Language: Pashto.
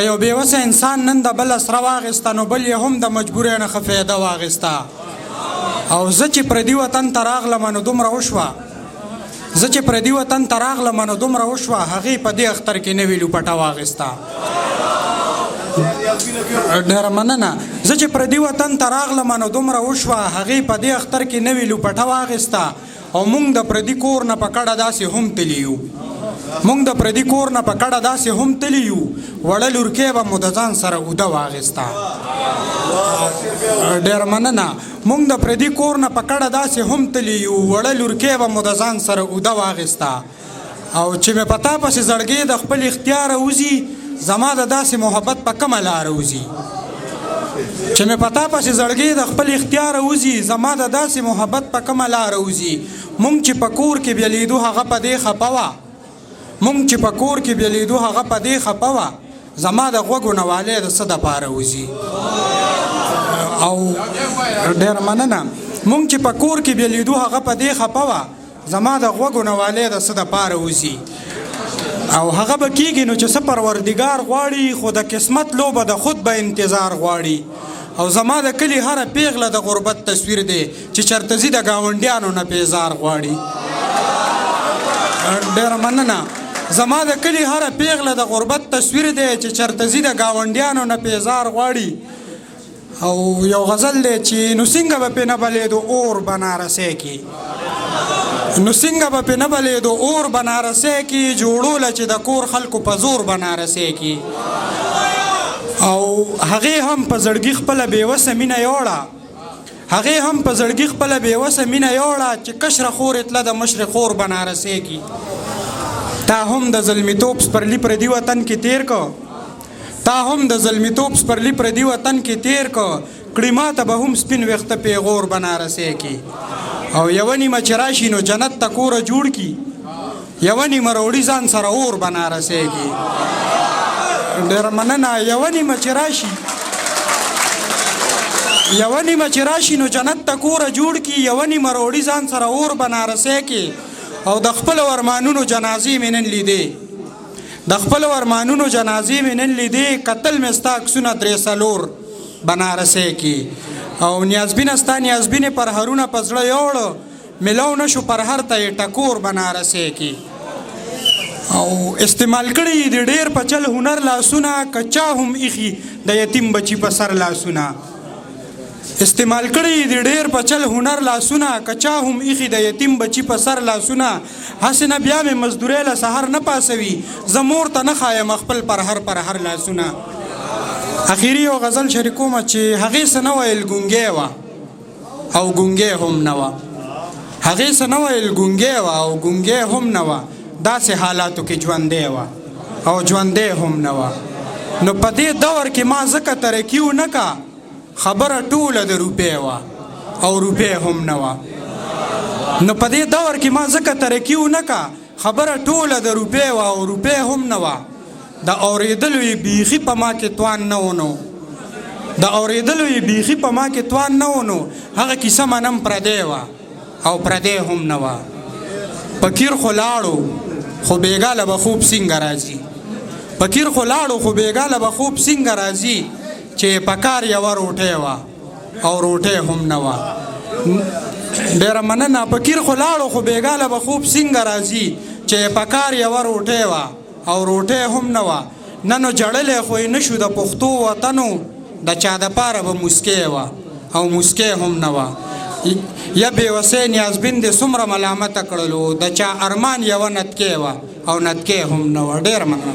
یو بېوسه انسان نن د بل سره واخیسته نو بل یې هم د مجبورۍ نه ښه فایده واخیسته. او زه چې پردي وطن ته راغلم نو دومره وشوه هغې په دې اختر کې نوې لوپټه واخیسته. ډېره مننه. زه چې پردي وطن ته راغلم نو دومره وشوه هغې په دې اختر کې نوې لوپټه واخیسته. او موږ د پردي کور نه په کډه داسې هم تلي یو وړه لورکۍ به مو د ځان سره اوده واخیسته. ډېره مننه. موږ د پردي کور نه په کډه داسې هم تلي یو وړه لورکۍ به مو د ځان سره اوده واخیسته. او چې مې په تا پسې زړګۍ د خپل اختیاره وځي زما د داسې محبت په کومه لاره وځي. مونږ چې په کور کې بیلیدو هغه په دې خپه وه زما د غوږو نه والی د څه دپاره وځي. او ډېره مننه. مونږ چې په کور کې بیلیدو هغه په دې خپه وه زما د غوږو نه والی د څه دپاره وځي. او هغه به کېږي نو چې څه پروردګار غواړي خو د قسمت لوبه د خود به انتظار غواړي. او زما د کلي هره پیغله د غربت تصویر دی چې چرته ځي د ګاونډیانو نه پیزار غواړي. ډېره مننه. زما د کلي هره پیغله د غربت تصویر دی چې چرته ځي د ګاونډیانو نه پیزار غواړي. او یو غزل دی چې نو څنګه به پې نه بلېدو اور بنارسۍ کې جوړوله چې د کور خلکو په زور بنارسۍ کې. او هغې هم په زړګي خپله بېوسه مینه یوړه چې کشره خور تله د مشرې خور بنارسۍ کې. تا هم د ظلمیتوب سپرلي پردي وطن کې تیر که کړي ماته به هم سپین ویښته پیغور بنارسۍ کې. او یوه نیمه چې راشي نو جنت ته کوره جوړ کي یوه نیمه راوړي ځان سره اور بنارسۍ کې. ډېره مننه. یوه نیمه چې راشي نو جنت ته کوره جوړ کي یوه نیمه راوړي ځان سره اور بنارسۍ کې. او د خپلو ارمانونو جنازې مې نن لیدې قتل مې ستا عکسونه 3 بنارسۍ کې. او نیازبینه ستا نیازبینې پر هرونه په زړه یوړه ملو نشو پر هر ته یې ټکور بنارسۍ کې. او استعمال کړي د ډېر په چل هنر لاسونه که چا هم ایښي د یتیم بچي په سر لاسونه. هسې نه بیا مې مزدورۍ له سحر نه پاسوي زه مور ته نه خایم خپل پر هر لاسونه. اخیری یو غزل شریکوم چې هغې څه نه ویل ګونګۍ وه او ګونګۍ هم نه وه داسې حالاتو کې ژوندۍ وه او ژوندۍ هم نه وه. نو په دې دور کې ما ځکه ترقي ونه کا خبره ټوله د روپۍ وه او روپۍ هم نه وه. د اورېدلو یې بیخي په ما کې توان نه ونو هغه کیسه منم پردی وه او پردی هم نه وه. فقیر خو لاړو خو بیګا له به خوب څنګه راځي چې په کار یوه روټۍ وه او روټۍ هم نه وه. ډېره مننه. فقیر خو لاړو خو بیګا له به خوب څنګه راځي چې په کار یوه روټۍ وه او روټۍ هم نه وه. ننو جړلی خو یې نه شو د پښتو وطنو د چا دپاره به موسکۍ وه او موسکۍ هم نه وه. یا بېوسۍ نیازبین دې څومره ملامته کړلو د چا ارمان یوه نتکۍ وه او نتکۍ هم نه وه. ډېره مننه.